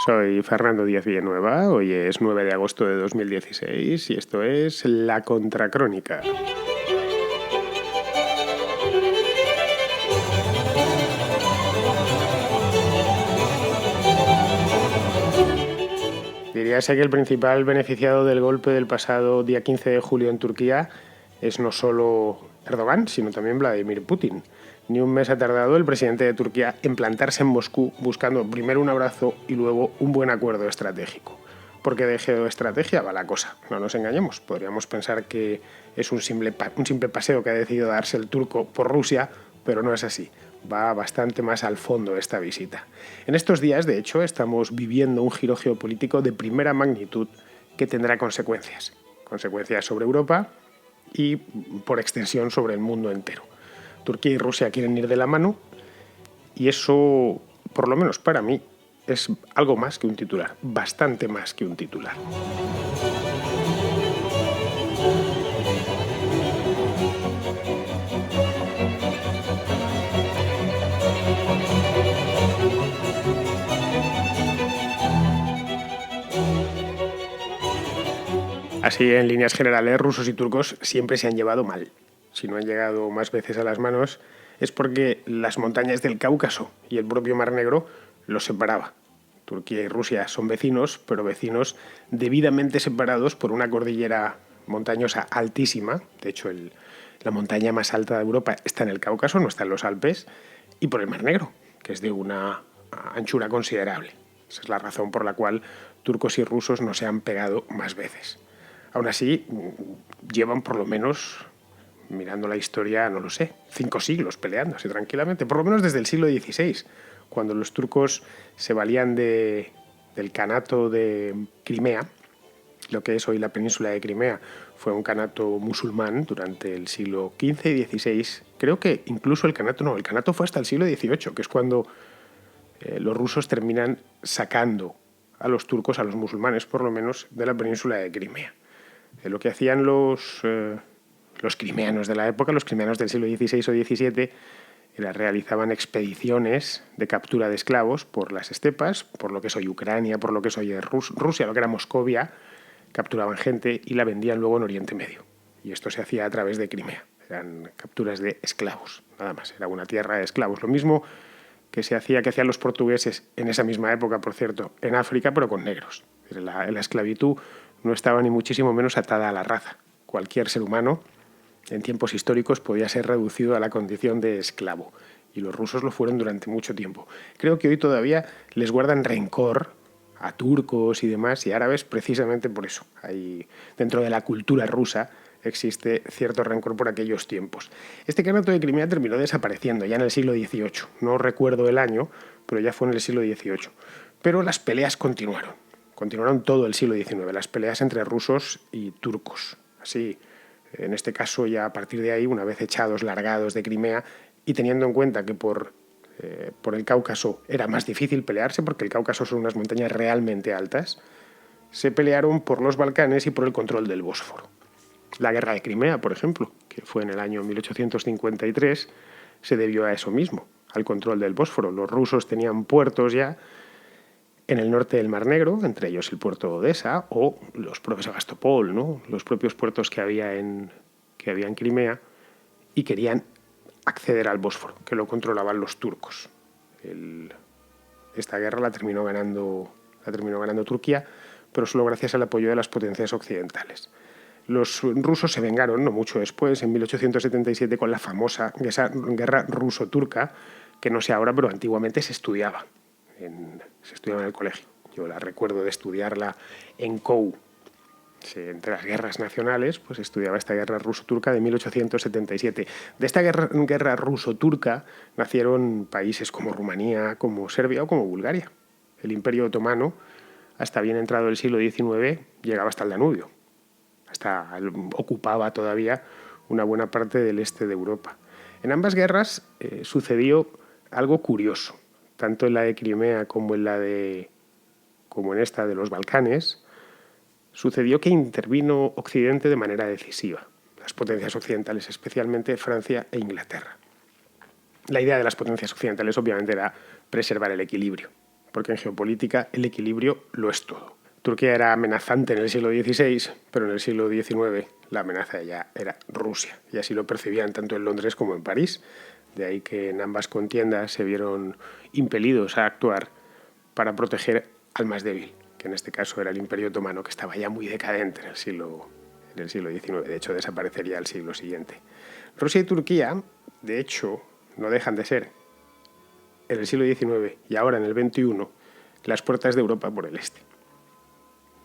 Soy Fernando Díaz Villanueva, hoy es 9 de agosto de 2016 y esto es La Contracrónica. Diríase que el principal beneficiado del golpe del pasado día 15 de julio en Turquía es no solo Erdogan, sino también Vladimir Putin. Ni un mes ha tardado el presidente de Turquía en plantarse en Moscú buscando primero un abrazo y luego un buen acuerdo estratégico. Porque de geoestrategia va la cosa, no nos engañemos. Podríamos pensar que es un simple paseo que ha decidido darse el turco por Rusia, pero no es así. Va bastante más al fondo esta visita. En estos días, de hecho, estamos viviendo un giro geopolítico de primera magnitud que tendrá consecuencias. Consecuencias sobre Europa y, por extensión, sobre el mundo entero. Turquía y Rusia quieren ir de la mano y eso, por lo menos para mí, es algo más que un titular, bastante más que un titular. Así, en líneas generales, rusos y turcos siempre se han llevado mal. Si no han llegado más veces a las manos, es porque las montañas del Cáucaso y el propio Mar Negro los separaba. Turquía y Rusia son vecinos, pero vecinos debidamente separados por una cordillera montañosa altísima. De hecho, la montaña más alta de Europa está en el Cáucaso, no está en los Alpes, y por el Mar Negro, que es de una anchura considerable. Esa es la razón por la cual turcos y rusos no se han pegado más veces. Aún así, llevan por lo menos, mirando la historia, no lo sé, 5 siglos peleándose tranquilamente, por lo menos desde el siglo XVI, cuando los turcos se valían del Kanato de Crimea. Lo que es hoy la península de Crimea fue un kanato musulmán durante el siglo XV y XVI. Creo que incluso el kanato fue hasta el siglo XVIII, que es cuando los rusos terminan sacando a los turcos, a los musulmanes por lo menos, de la península de Crimea. Lo que hacían los crimeanos de la época, los crimeanos del siglo XVI o XVII, realizaban expediciones de captura de esclavos por las estepas, por lo que es hoy Ucrania, por lo que es hoy Rusia, lo que era Moscovia, capturaban gente y la vendían luego en Oriente Medio. Y esto se hacía a través de Crimea. Eran capturas de esclavos, nada más. Era una tierra de esclavos. Lo mismo que hacían los portugueses en esa misma época, por cierto, en África, pero con negros. La esclavitud no estaba ni muchísimo menos atada a la raza. Cualquier ser humano, en tiempos históricos, podía ser reducido a la condición de esclavo. Y los rusos lo fueron durante mucho tiempo. Creo que hoy todavía les guardan rencor a turcos y demás y árabes precisamente por eso. Dentro de la cultura rusa existe cierto rencor por aquellos tiempos. Este kanato de Crimea terminó desapareciendo ya en el siglo XVIII. No recuerdo el año, pero ya fue en el siglo XVIII. Pero las peleas continuaron. Continuaron todo el siglo XIX, las peleas entre rusos y turcos. Así, en este caso, ya a partir de ahí, una vez echados, largados de Crimea, y teniendo en cuenta que por el Cáucaso era más difícil pelearse, porque el Cáucaso son unas montañas realmente altas, se pelearon por los Balcanes y por el control del Bósforo. La guerra de Crimea, por ejemplo, que fue en el año 1853, se debió a eso mismo, al control del Bósforo. Los rusos tenían puertos ya en el norte del Mar Negro, entre ellos el puerto de Odesa o los propios Sebastopol, ¿no? Los propios puertos que había en Crimea, y querían acceder al Bósforo, que lo controlaban los turcos. Esta guerra la terminó ganando Turquía, pero solo gracias al apoyo de las potencias occidentales. Los rusos se vengaron, no mucho después, en 1877, con la famosa guerra ruso-turca, que no sé ahora, pero antiguamente se estudiaba en el colegio. Yo la recuerdo de estudiarla en COU. Entre las guerras nacionales, pues estudiaba esta guerra ruso-turca de 1877. De esta guerra ruso-turca nacieron países como Rumanía, como Serbia o como Bulgaria. El Imperio Otomano, hasta bien entrado el siglo XIX, llegaba hasta el Danubio. Ocupaba todavía una buena parte del este de Europa. En ambas guerras sucedió algo curioso, tanto en la de Crimea como en esta de los Balcanes. Sucedió que intervino Occidente de manera decisiva, las potencias occidentales, especialmente Francia e Inglaterra. La idea de las potencias occidentales obviamente era preservar el equilibrio. porque en geopolítica el equilibrio lo es todo. Turquía era amenazante en el siglo XVI, pero en el siglo XIX la amenaza ya era Rusia, y así lo percibían tanto en Londres como en París. De ahí que en ambas contiendas se vieron impelidos a actuar para proteger al más débil, que en este caso era el Imperio Otomano, que estaba ya muy decadente en el siglo XIX. De hecho, desaparecería al siglo siguiente. Rusia y Turquía, de hecho, no dejan de ser, en el siglo XIX y ahora en el XXI, las puertas de Europa por el este.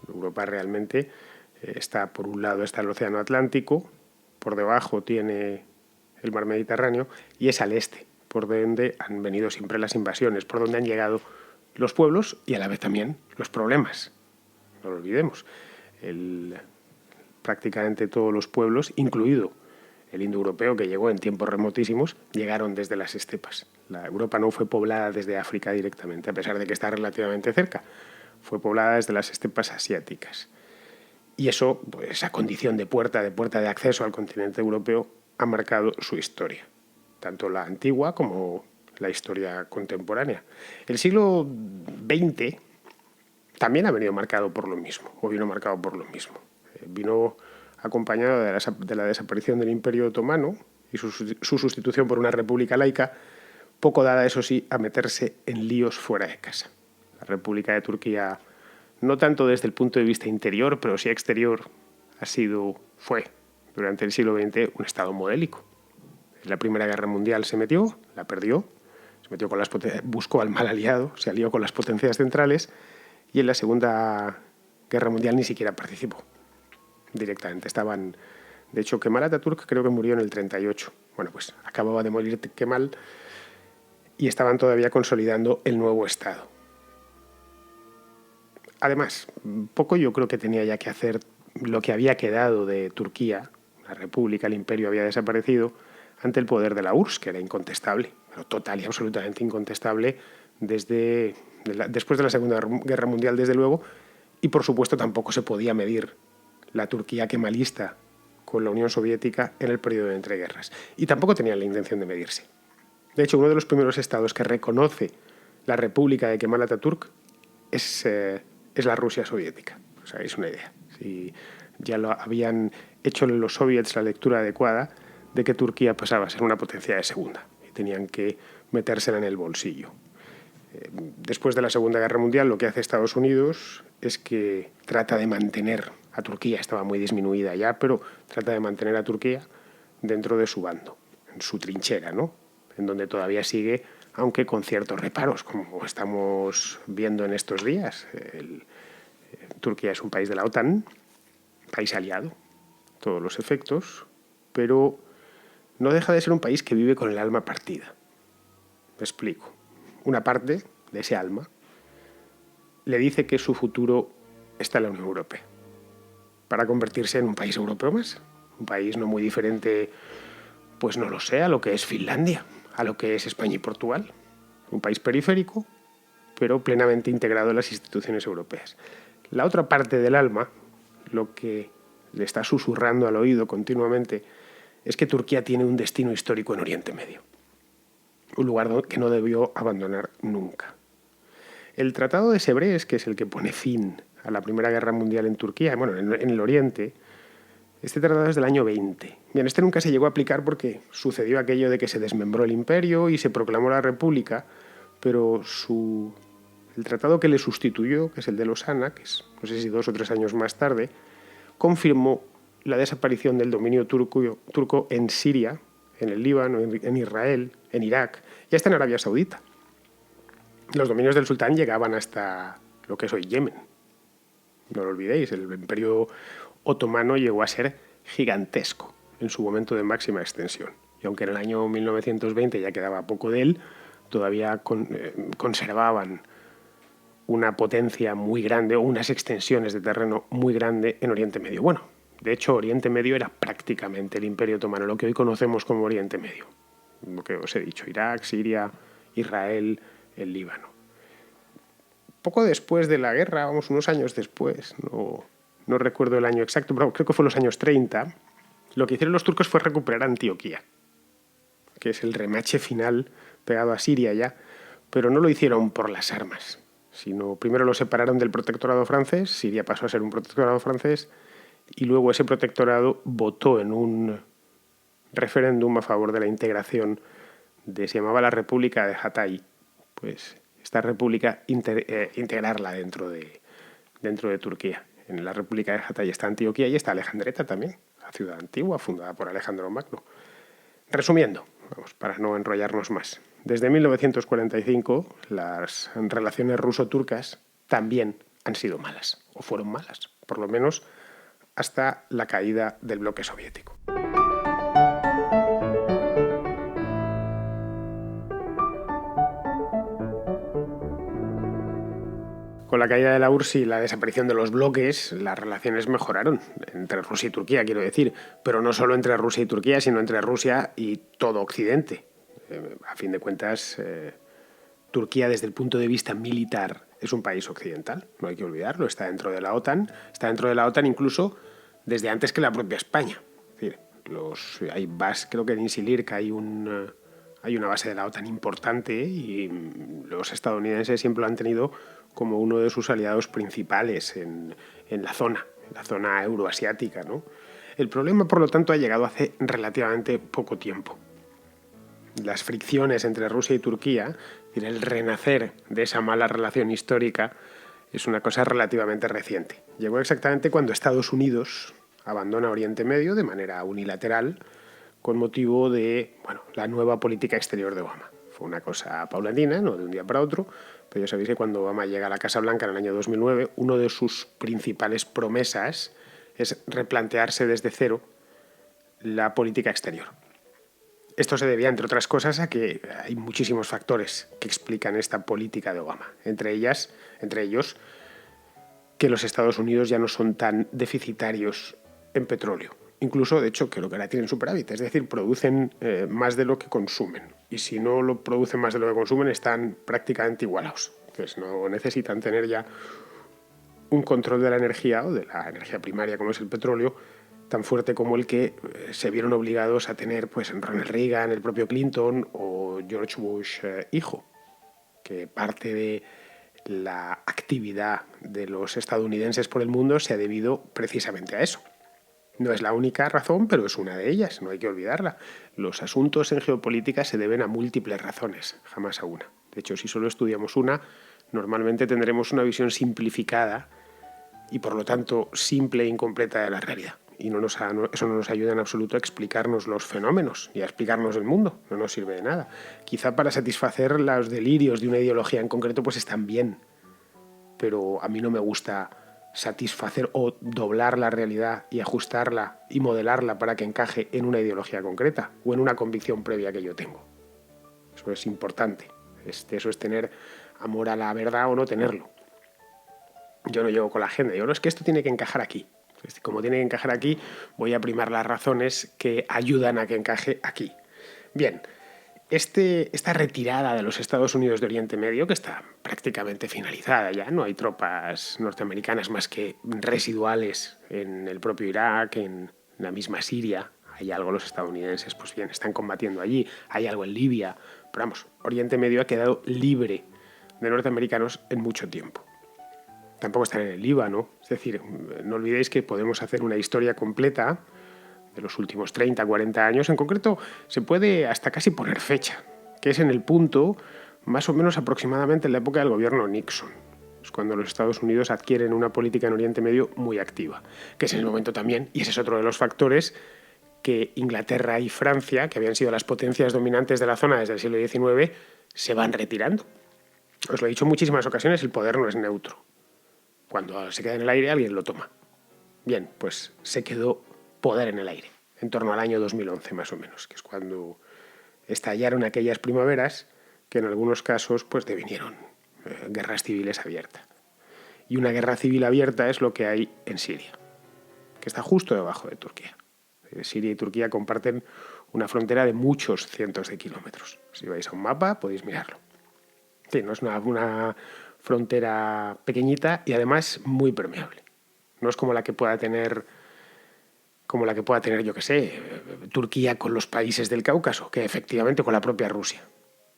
Europa realmente está, por un lado está el Océano Atlántico, por debajo tiene el mar Mediterráneo, y es al este, por donde han venido siempre las invasiones, por donde han llegado los pueblos y a la vez también los problemas. No lo olvidemos. Prácticamente todos los pueblos, incluido el indoeuropeo que llegó en tiempos remotísimos, llegaron desde las estepas. La Europa no fue poblada desde África directamente, a pesar de que está relativamente cerca. Fue poblada desde las estepas asiáticas. Y eso, pues, esa condición de puerta de acceso al continente europeo, ha marcado su historia, tanto la antigua como la historia contemporánea. El siglo XX también ha venido marcado por lo mismo, o vino marcado por lo mismo. Vino acompañado de la desaparición del Imperio Otomano y su sustitución por una república laica, poco dada, eso sí, a meterse en líos fuera de casa. La República de Turquía, no tanto desde el punto de vista interior, pero sí exterior, fue durante el siglo XX un estado modélico. En la Primera Guerra Mundial se metió, la perdió, buscó al mal aliado, se alió con las potencias centrales, y en la Segunda Guerra Mundial ni siquiera participó directamente. De hecho, Kemal Atatürk creo que murió en el 38. Bueno, pues acababa de morir Kemal y estaban todavía consolidando el nuevo Estado. Además, poco yo creo que tenía ya que hacer lo que había quedado de Turquía. La república, el imperio había desaparecido ante el poder de la URSS, que era incontestable, pero total y absolutamente incontestable después de la Segunda Guerra Mundial, desde luego, y por supuesto tampoco se podía medir la Turquía kemalista con la Unión Soviética en el periodo de entreguerras. Y tampoco tenían la intención de medirse. De hecho, uno de los primeros estados que reconoce la República de Kemal Atatürk es la Rusia soviética. O sea, es una idea. Si ya lo habían hecho los soviets la lectura adecuada de que Turquía pasaba a ser una potencia de segunda y tenían que metérsela en el bolsillo. Después de la Segunda Guerra Mundial, lo que hace Estados Unidos es que trata de mantener a Turquía, estaba muy disminuida ya, pero trata de mantener a Turquía dentro de su bando, en su trinchera, ¿no? En donde todavía sigue, aunque con ciertos reparos, como estamos viendo en estos días. Turquía es un país de la OTAN, país aliado, todos los efectos, pero no deja de ser un país que vive con el alma partida. Me explico. Una parte de ese alma le dice que su futuro está en la Unión Europea, para convertirse en un país europeo más, un país no muy diferente, pues no lo sé, a lo que es Finlandia, a lo que es España y Portugal, un país periférico, pero plenamente integrado en las instituciones europeas. La otra parte del alma, lo que le está susurrando al oído continuamente, es que Turquía tiene un destino histórico en Oriente Medio, un lugar que no debió abandonar nunca. El Tratado de Sèvres, que es el que pone fin a la Primera Guerra Mundial en Turquía, bueno, en el Oriente, este tratado es del año 20. Bien, este nunca se llegó a aplicar porque sucedió aquello de que se desmembró el imperio y se proclamó la república, pero el tratado que le sustituyó, que es el de Lausana, que es, no sé si 2 o 3 años más tarde, confirmó la desaparición del dominio turco en Siria, en el Líbano, en Israel, en Irak y hasta en Arabia Saudita. Los dominios del sultán llegaban hasta lo que es hoy Yemen. No lo olvidéis, el imperio otomano llegó a ser gigantesco en su momento de máxima extensión. Y aunque en el año 1920 ya quedaba poco de él, todavía conservaban una potencia muy grande o unas extensiones de terreno muy grande en Oriente Medio. Bueno, de hecho, Oriente Medio era prácticamente el Imperio Otomano, lo que hoy conocemos como Oriente Medio. Lo que os he dicho, Irak, Siria, Israel, el Líbano. Poco después de la guerra, vamos, unos años después, no recuerdo el año exacto, pero creo que fue los años 30, lo que hicieron los turcos fue recuperar Antioquía, que es el remache final pegado a Siria ya, pero no lo hicieron por las armas, sino primero lo separaron del protectorado francés, Siria pasó a ser un protectorado francés, y luego ese protectorado votó en un referéndum a favor de la integración se llamaba la República de Hatay, pues esta república integrarla dentro de Turquía. En la República de Hatay está Antioquía y está Alejandreta también, la ciudad antigua fundada por Alejandro Magno. Resumiendo, vamos, para no enrollarnos más, desde 1945 las relaciones ruso-turcas también han sido malas, o fueron malas, por lo menos hasta la caída del bloque soviético. Con la caída de la URSS y la desaparición de los bloques, las relaciones mejoraron entre Rusia y Turquía, quiero decir, pero no solo entre Rusia y Turquía, sino entre Rusia y todo Occidente. A fin de cuentas, Turquía desde el punto de vista militar es un país occidental, no hay que olvidarlo, está dentro de la OTAN incluso desde antes que la propia España. Es decir, creo que en Incilirca hay una base de la OTAN importante y los estadounidenses siempre lo han tenido como uno de sus aliados principales en la zona euroasiática, ¿no? El problema, por lo tanto, ha llegado hace relativamente poco tiempo. Las fricciones entre Rusia y Turquía, es decir, el renacer de esa mala relación histórica, es una cosa relativamente reciente. Llegó exactamente cuando Estados Unidos abandona Oriente Medio de manera unilateral con motivo de la nueva política exterior de Obama. Fue una cosa paulatina, no de un día para otro, pero ya sabéis que cuando Obama llega a la Casa Blanca en el año 2009, una de sus principales promesas es replantearse desde cero la política exterior. Esto se debía, entre otras cosas, a que hay muchísimos factores que explican esta política de Obama. Entre ellos, que los Estados Unidos ya no son tan deficitarios en petróleo. Incluso, de hecho, creo que ahora tienen superávit, es decir, producen más de lo que consumen. Y si no lo producen más de lo que consumen, están prácticamente igualados. Entonces no necesitan tener ya un control de la energía o de la energía primaria, como es el petróleo, tan fuerte como el que se vieron obligados a tener pues Ronald Reagan, el propio Clinton o George Bush hijo, que parte de la actividad de los estadounidenses por el mundo se ha debido precisamente a eso. No es la única razón, pero es una de ellas, no hay que olvidarla. Los asuntos en geopolítica se deben a múltiples razones, jamás a una. De hecho, si solo estudiamos una, normalmente tendremos una visión simplificada y, por lo tanto, simple e incompleta de la realidad. Y eso no nos ayuda en absoluto a explicarnos los fenómenos y a explicarnos el mundo. No nos sirve de nada. Quizá para satisfacer los delirios de una ideología en concreto, pues están bien. Pero a mí no me gusta satisfacer o doblar la realidad y ajustarla y modelarla para que encaje en una ideología concreta o en una convicción previa que yo tengo. Eso es importante. Eso es tener amor a la verdad o no tenerlo. Yo no llego con la agenda. Es que esto tiene que encajar aquí. Como tiene que encajar aquí, voy a primar las razones que ayudan a que encaje aquí. Bien, esta retirada de los Estados Unidos de Oriente Medio, que está prácticamente finalizada ya, no hay tropas norteamericanas más que residuales en el propio Irak, en la misma Siria, hay algo los estadounidenses, pues bien, están combatiendo allí, hay algo en Libia, pero vamos, Oriente Medio ha quedado libre de norteamericanos en mucho tiempo. Tampoco están en el Líbano, es decir, no olvidéis que podemos hacer una historia completa de los últimos 30, 40 años. En concreto, se puede hasta casi poner fecha, que es en el punto más o menos aproximadamente en la época del gobierno Nixon. Es cuando los Estados Unidos adquieren una política en Oriente Medio muy activa, que es en el momento también, y ese es otro de los factores, que Inglaterra y Francia, que habían sido las potencias dominantes de la zona desde el siglo XIX, se van retirando. Os lo he dicho en muchísimas ocasiones, el poder no es neutro. Cuando se queda en el aire, alguien lo toma. Bien, pues se quedó poder en el aire, en torno al año 2011 más o menos, que es cuando estallaron aquellas primaveras que en algunos casos pues devinieron guerras civiles abiertas. Y una guerra civil abierta es lo que hay en Siria, que está justo debajo de Turquía. Siria y Turquía comparten una frontera de muchos cientos de kilómetros. Si vais a un mapa podéis mirarlo. Sí, no es una frontera pequeñita y además muy permeable. No es como la que pueda tener, yo qué sé, Turquía con los países del Cáucaso, que efectivamente con la propia Rusia.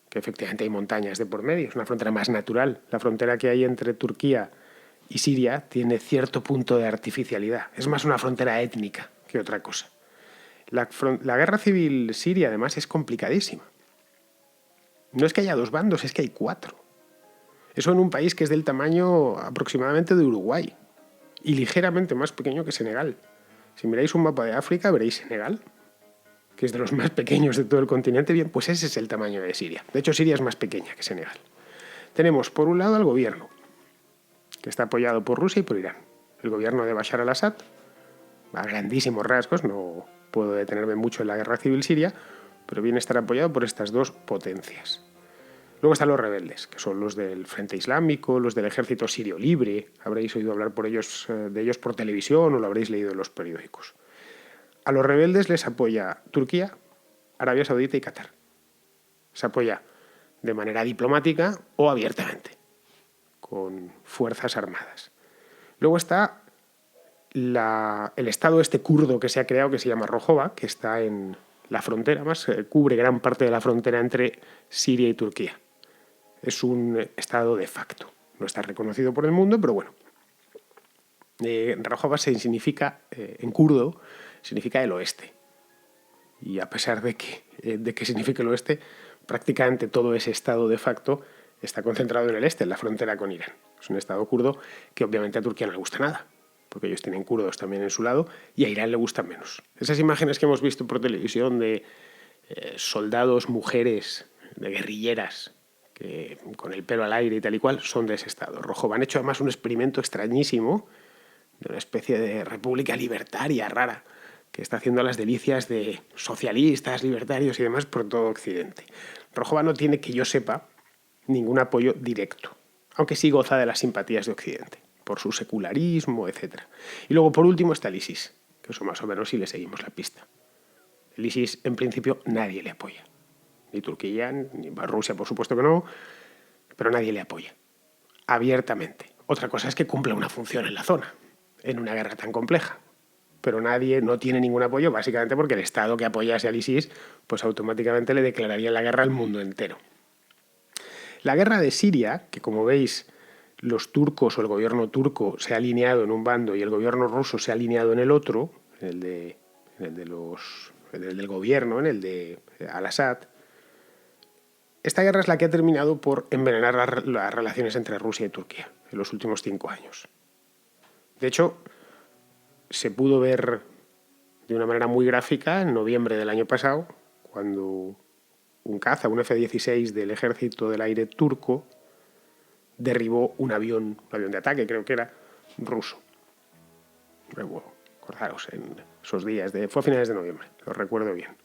que efectivamente hay montañas de por medio, es una frontera más natural. La frontera que hay entre Turquía y Siria tiene cierto punto de artificialidad. Es más una frontera étnica que otra cosa. La guerra civil siria, además, es complicadísima. No es que haya dos bandos, es que hay cuatro. Eso en un país que es del tamaño aproximadamente de Uruguay y ligeramente más pequeño que Senegal. Si miráis un mapa de África, veréis Senegal, que es de los más pequeños de todo el continente. Bien, pues ese es el tamaño de Siria. De hecho, Siria es más pequeña que Senegal. Tenemos, por un lado, al gobierno, que está apoyado por Rusia y por Irán. El gobierno de Bashar al-Assad, a grandísimos rasgos, no puedo detenerme mucho en la guerra civil siria, pero viene a estar apoyado por estas dos potencias. Luego están los rebeldes, que son los del Frente Islámico, los del Ejército Sirio Libre. Habréis oído hablar de ellos por televisión o lo habréis leído en los periódicos. A los rebeldes les apoya Turquía, Arabia Saudita y Qatar. Se apoya de manera diplomática o abiertamente, con fuerzas armadas. Luego está el estado kurdo que se ha creado, que se llama Rojava, que está en la frontera, cubre gran parte de la frontera entre Siria y Turquía. Es un estado de facto. No está reconocido por el mundo, pero bueno. Rojava significa, en kurdo, significa el oeste. Y a pesar de que signifique el oeste, prácticamente todo ese estado de facto está concentrado en el este, en la frontera con Irán. Es un estado kurdo que obviamente a Turquía no le gusta nada, porque ellos tienen kurdos también en su lado y a Irán le gustan menos. Esas imágenes que hemos visto por televisión de soldados, mujeres, de guerrilleras, que con el pelo al aire y tal y cual, son de ese estado. Rojava han hecho además un experimento extrañísimo de una especie de república libertaria rara que está haciendo las delicias de socialistas, libertarios y demás por todo Occidente. Rojava no tiene, que yo sepa, ningún apoyo directo, aunque sí goza de las simpatías de Occidente, por su secularismo, etc. Y luego, por último, está el ISIS, que eso más o menos sí le seguimos la pista. El ISIS, en principio, nadie le apoya. Ni Turquía, ni Rusia, por supuesto que no, pero nadie le apoya, abiertamente. Otra cosa es que cumpla una función en la zona, en una guerra tan compleja. Pero nadie no tiene ningún apoyo, básicamente porque el Estado que apoyase al ISIS, pues automáticamente le declararía la guerra al mundo entero. La guerra de Siria, que como veis, los turcos o el gobierno turco se ha alineado en un bando y el gobierno ruso se ha alineado en el otro, en el del gobierno, en el de al-Assad. Esta guerra es la que ha terminado por envenenar las relaciones entre Rusia y Turquía en los últimos 5 años. De hecho, se pudo ver de una manera muy gráfica en noviembre del año pasado, cuando un caza, un F-16 del ejército del aire turco, derribó un avión de ataque, creo que era, ruso. Luego, acordaros, en esos días, fue a finales de noviembre, lo recuerdo bien,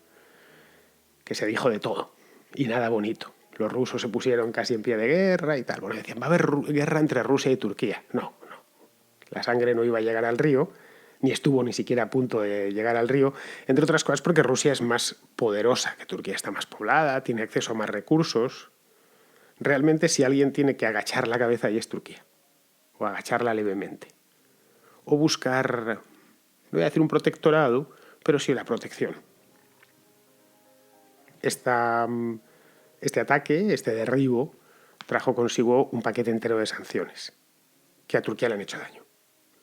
que se dijo de todo y nada bonito. Los rusos se pusieron casi en pie de guerra y tal. Bueno, decían, va a haber guerra entre Rusia y Turquía. No. La sangre no iba a llegar al río, ni estuvo ni siquiera a punto de llegar al río, entre otras cosas porque Rusia es más poderosa, que Turquía está más poblada, tiene acceso a más recursos. Realmente, si alguien tiene que agachar la cabeza, ahí es Turquía, o agacharla levemente. O buscar, no voy a decir un protectorado, pero sí la protección. Este ataque, este derribo, trajo consigo un paquete entero de sanciones que a Turquía le han hecho daño.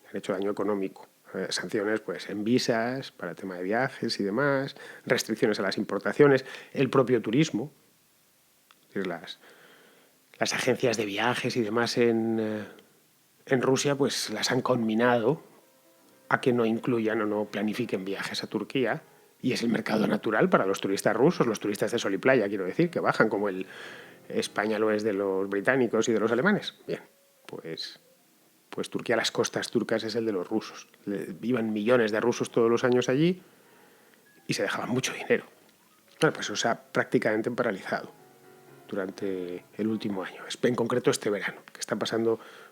Le han hecho daño económico. Sanciones pues, en visas, para el tema de viajes y demás, restricciones a las importaciones, el propio turismo, las agencias de viajes y demás en Rusia pues las han conminado a que no incluyan o no planifiquen viajes a Turquía, y es el mercado natural para los turistas rusos, los turistas de sol y playa, quiero decir, que bajan como España lo es de los británicos y de los alemanes. Bien, pues Turquía, las costas turcas, es el de los rusos. Iban millones de rusos todos los años allí y se dejaban mucho dinero. Bueno, pues eso se ha prácticamente paralizado durante el último año. En concreto este verano, que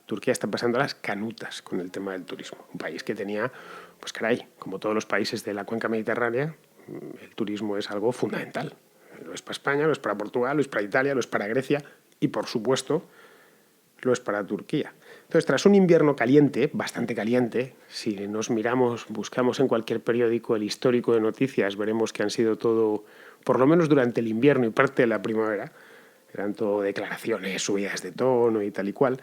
Turquía está pasando las canutas con el tema del turismo. Un país que tenía, pues caray, como todos los países de la cuenca mediterránea, el turismo es algo fundamental. Lo es para España, lo es para Portugal, lo es para Italia, lo es para Grecia y, por supuesto, lo es para Turquía. Entonces, tras un invierno caliente, bastante caliente, si nos buscamos en cualquier periódico el histórico de noticias, veremos que han sido todo, por lo menos durante el invierno y parte de la primavera, eran todo declaraciones, subidas de tono y tal y cual,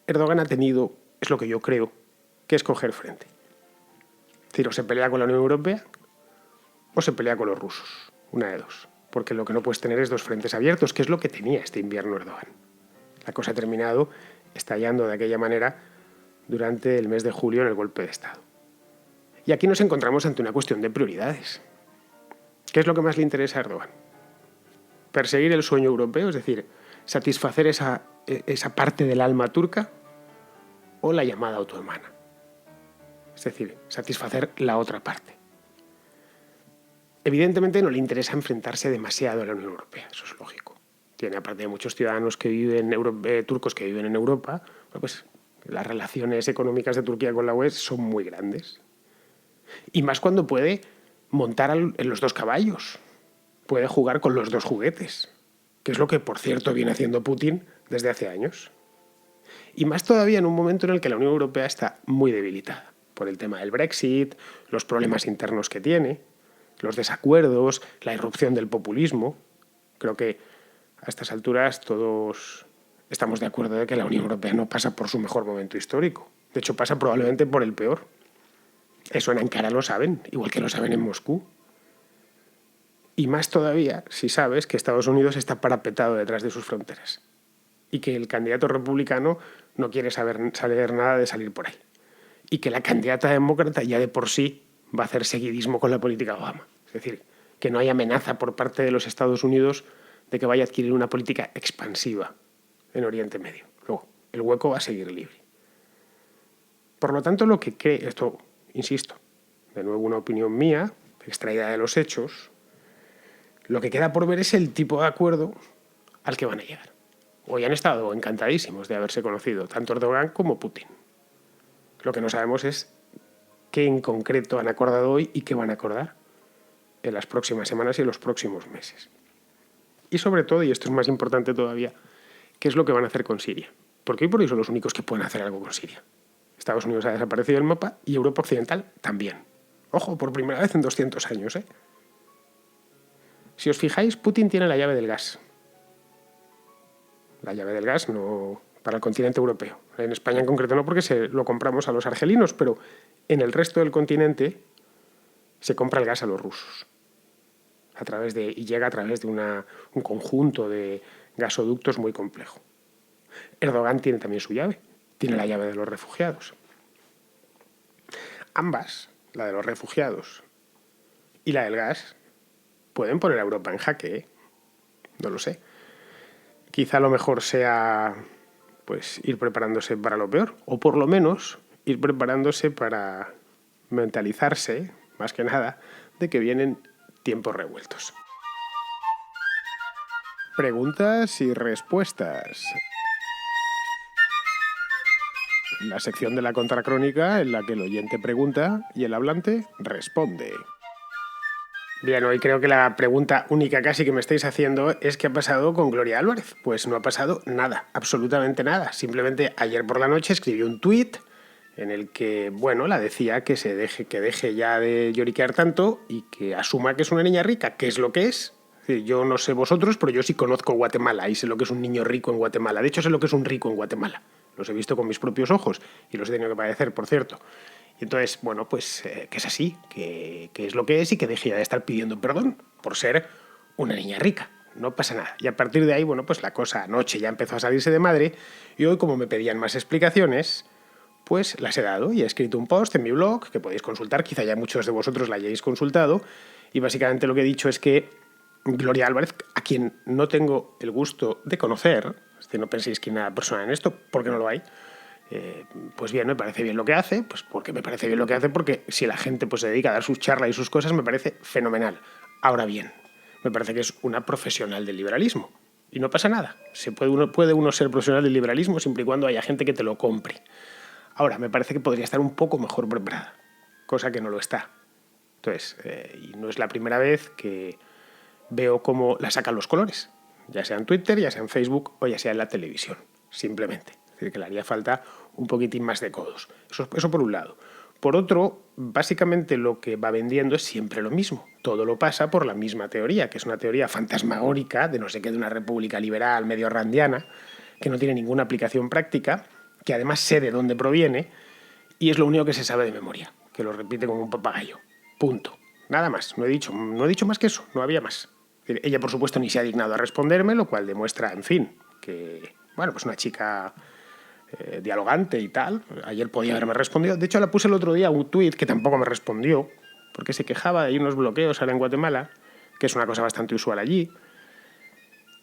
Erdogan ha tenido, es lo que yo creo, que escoger frente. Es decir, o se pelea con la Unión Europea o se pelea con los rusos, una de dos. Porque lo que no puedes tener es dos frentes abiertos, que es lo que tenía este invierno Erdogan. La cosa ha terminado estallando de aquella manera durante el mes de julio en el golpe de Estado. Y aquí nos encontramos ante una cuestión de prioridades. ¿Qué es lo que más le interesa a Erdogan? ¿Perseguir el sueño europeo, es decir, satisfacer esa parte del alma turca, o la llamada otomana? Es decir, satisfacer la otra parte. Evidentemente no le interesa enfrentarse demasiado a la Unión Europea, eso es lógico. Tiene, aparte de muchos ciudadanos que viven turcos que viven en Europa, pues las relaciones económicas de Turquía con la UE son muy grandes. Y más cuando puede montar en los dos caballos, puede jugar con los dos juguetes, que es lo que, por cierto, viene haciendo Putin desde hace años. Y más todavía en un momento en el que la Unión Europea está muy debilitada, por el tema del Brexit, los problemas internos que tiene, los desacuerdos, la irrupción del populismo. Creo que a estas alturas todos estamos de acuerdo de que la Unión Europea no pasa por su mejor momento histórico. De hecho, pasa probablemente por el peor. Eso en Ankara lo saben, igual que lo saben en Moscú. Y más todavía si sabes que Estados Unidos está parapetado detrás de sus fronteras y que el candidato republicano no quiere saber nada de salir por ahí. Y que la candidata demócrata ya de por sí va a hacer seguidismo con la política de Obama. Es decir, que no hay amenaza por parte de los Estados Unidos de que vaya a adquirir una política expansiva en Oriente Medio. Luego, el hueco va a seguir libre. Por lo tanto, lo que cree, esto, insisto, de nuevo una opinión mía, extraída de los hechos, lo que queda por ver es el tipo de acuerdo al que van a llegar. Hoy han estado encantadísimos de haberse conocido tanto Erdogan como Putin. Lo que no sabemos es qué en concreto han acordado hoy y qué van a acordar en las próximas semanas y en los próximos meses. Y sobre todo, y esto es más importante todavía, qué es lo que van a hacer con Siria. Porque hoy por hoy son los únicos que pueden hacer algo con Siria. Estados Unidos ha desaparecido del mapa y Europa Occidental también. Ojo, por primera vez en 200 años, ¿eh? Si os fijáis, Putin tiene la llave del gas. La llave del gas no para el continente europeo. En España en concreto no, porque lo compramos a los argelinos, pero en el resto del continente se compra el gas a los rusos. Y llega a través de un conjunto de gasoductos muy complejo. Erdogan tiene también su llave. Tiene la llave de los refugiados. Ambas, la de los refugiados y la del gas, pueden poner a Europa en jaque, ¿eh? No lo sé. Quizá lo mejor sea pues ir preparándose para lo peor, o por lo menos ir preparándose para mentalizarse, más que nada, de que vienen tiempos revueltos. Preguntas y respuestas. La sección de la contracrónica en la que el oyente pregunta y el hablante responde. Bien, hoy creo que la pregunta única casi que me estáis haciendo es ¿qué ha pasado con Gloria Álvarez? Pues no ha pasado nada, absolutamente nada. Simplemente ayer por la noche escribió un tuit en el que, bueno, la decía que deje ya de lloriquear tanto y que asuma que es una niña rica, que es lo que es. Es decir, yo no sé vosotros, pero yo sí conozco Guatemala y sé lo que es un niño rico en Guatemala. De hecho, sé lo que es un rico en Guatemala. Los he visto con mis propios ojos y los he tenido que padecer, por cierto. Y entonces, bueno, pues que es así, que es lo que es y que deje ya de estar pidiendo perdón por ser una niña rica. No pasa nada. Y a partir de ahí, bueno, pues la cosa anoche ya empezó a salirse de madre y hoy, como me pedían más explicaciones, pues las he dado y he escrito un post en mi blog que podéis consultar, quizá ya muchos de vosotros la hayáis consultado, y básicamente lo que he dicho es que Gloria Álvarez, a quien no tengo el gusto de conocer, es decir, no penséis que hay una persona en esto, porque no lo hay, pues bien, me parece bien lo que hace, pues porque me parece bien lo que hace, porque si la gente pues se dedica a dar sus charlas y sus cosas, me parece fenomenal. Ahora bien, me parece que es una profesional del liberalismo. Y no pasa nada. Puede uno ser profesional del liberalismo siempre y cuando haya gente que te lo compre. Ahora, me parece que podría estar un poco mejor preparada, cosa que no lo está. Entonces, y no es la primera vez que veo cómo la sacan los colores, ya sea en Twitter, ya sea en Facebook o ya sea en la televisión, simplemente. Es decir, que le haría falta un poquitín más de codos. Eso por un lado. Por otro, básicamente lo que va vendiendo es siempre lo mismo. Todo lo pasa por la misma teoría, que es una teoría fantasmagórica de no sé qué, de una república liberal medio randiana, que no tiene ninguna aplicación práctica, que además sé de dónde proviene, y es lo único que se sabe de memoria, que lo repite como un papagayo. Punto. Nada más. No he dicho más que eso, no había más. Ella, por supuesto, ni se ha dignado a responderme, lo cual demuestra, en fin, que, bueno, pues una chica dialogante y tal. Ayer podía haberme respondido. De hecho, la puse el otro día un tuit que tampoco me respondió, porque se quejaba de unos bloqueos ahora en Guatemala, que es una cosa bastante usual allí,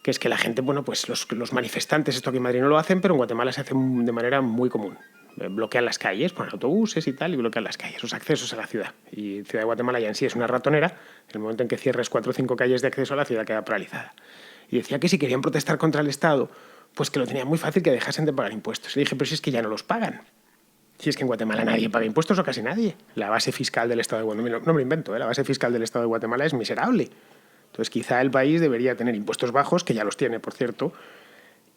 que es que la gente, bueno, pues los manifestantes, esto aquí en Madrid no lo hacen, pero en Guatemala se hace de manera muy común. Bloquean las calles, ponen autobuses y tal, y bloquean las calles, los accesos a la ciudad. Y Ciudad de Guatemala ya en sí es una ratonera. En el momento en que cierres 4 o 5 calles de acceso, la ciudad queda paralizada. Y decía que si querían protestar contra el Estado, pues que lo tenían muy fácil, que dejasen de pagar impuestos. Y dije, pero si es que ya no los pagan. Si es que en Guatemala nadie paga impuestos, o casi nadie. La base fiscal del Estado de Guatemala, no me lo invento, la base fiscal del Estado de Guatemala es miserable. Entonces quizá el país debería tener impuestos bajos, que ya los tiene, por cierto,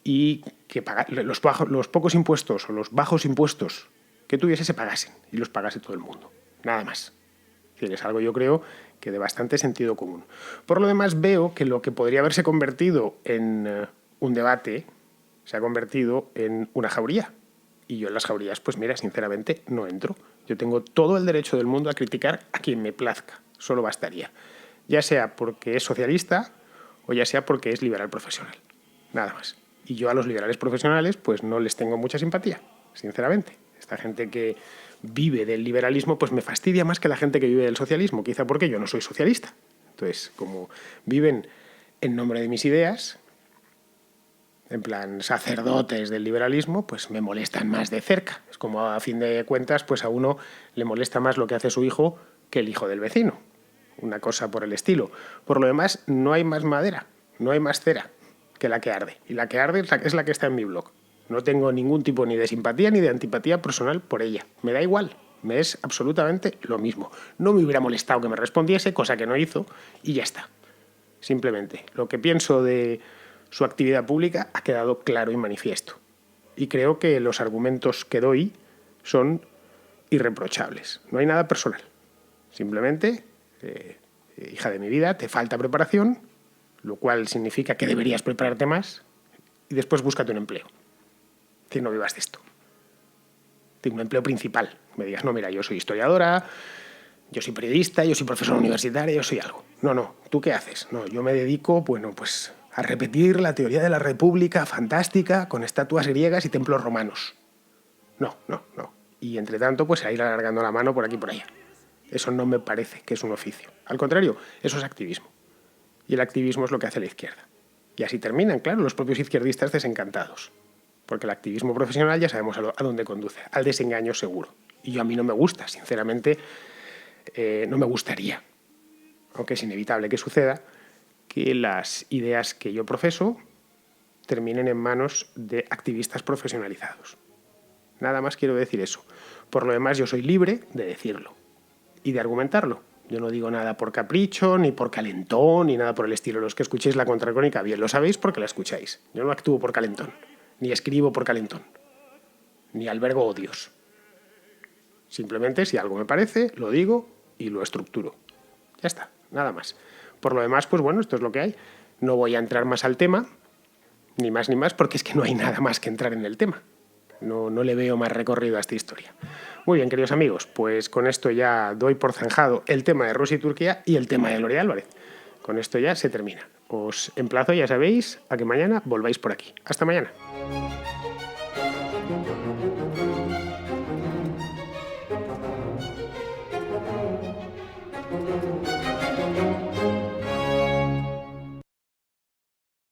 y que los pocos impuestos o los bajos impuestos que tuviese se pagasen, y los pagase todo el mundo. Nada más. Es decir, es algo, yo creo, que de bastante sentido común. Por lo demás, veo que lo que podría haberse convertido en un debate se ha convertido en una jauría. Y yo en las jaurías, pues mira, sinceramente, no entro. Yo tengo todo el derecho del mundo a criticar a quien me plazca. Solo bastaría. Ya sea porque es socialista o ya sea porque es liberal profesional. Nada más. Y yo a los liberales profesionales, pues no les tengo mucha simpatía, sinceramente. Esta gente que vive del liberalismo, pues me fastidia más que la gente que vive del socialismo, quizá porque yo no soy socialista. Entonces, como viven en nombre de mis ideas, en plan sacerdotes del liberalismo, pues me molestan más de cerca. Es como, a fin de cuentas, pues a uno le molesta más lo que hace su hijo que el hijo del vecino. Una cosa por el estilo. Por lo demás, no hay más madera, no hay más cera que la que arde. Y la que arde es la que está en mi blog. No tengo ningún tipo ni de simpatía ni de antipatía personal por ella. Me da igual. Me es absolutamente lo mismo. No me hubiera molestado que me respondiese, cosa que no hizo, y ya está. Simplemente, lo que pienso de su actividad pública ha quedado claro y manifiesto. Y creo que los argumentos que doy son irreprochables. No hay nada personal. Simplemente, hija de mi vida, te falta preparación, lo cual significa que deberías prepararte más, y después búscate un empleo. Es decir, no vivas de esto. Es decir, un empleo principal. Me digas, no, mira, yo soy historiadora, yo soy periodista, yo soy profesor universitario, yo soy algo. No, ¿tú qué haces? No, yo me dedico, bueno, pues a repetir la teoría de la República fantástica con estatuas griegas y templos romanos. No. Y entre tanto, pues a ir alargando la mano por aquí y por allá. Eso no me parece que es un oficio. Al contrario, eso es activismo. Y el activismo es lo que hace la izquierda. Y así terminan, claro, los propios izquierdistas desencantados. Porque el activismo profesional ya sabemos a dónde conduce, al desengaño seguro. Y a mí no me gusta, sinceramente, no me gustaría, aunque es inevitable que suceda, que las ideas que yo profeso terminen en manos de activistas profesionalizados. Nada más quiero decir eso. Por lo demás, yo soy libre de decirlo y de argumentarlo. Yo no digo nada por capricho, ni por calentón, ni nada por el estilo. Los que escuchéis la Contracrónica bien lo sabéis porque la escucháis. Yo no actúo por calentón, ni escribo por calentón, ni albergo odios. Simplemente, si algo me parece, lo digo y lo estructuro. Ya está, nada más. Por lo demás, pues bueno, esto es lo que hay. No voy a entrar más al tema, ni más, porque es que no hay nada más que entrar en el tema. No le veo más recorrido a esta historia. Muy bien, queridos amigos, pues con esto ya doy por zanjado el tema de Rusia y Turquía y el tema de Gloria Álvarez. Con esto ya se termina. Os emplazo, ya sabéis, a que mañana volváis por aquí. Hasta mañana.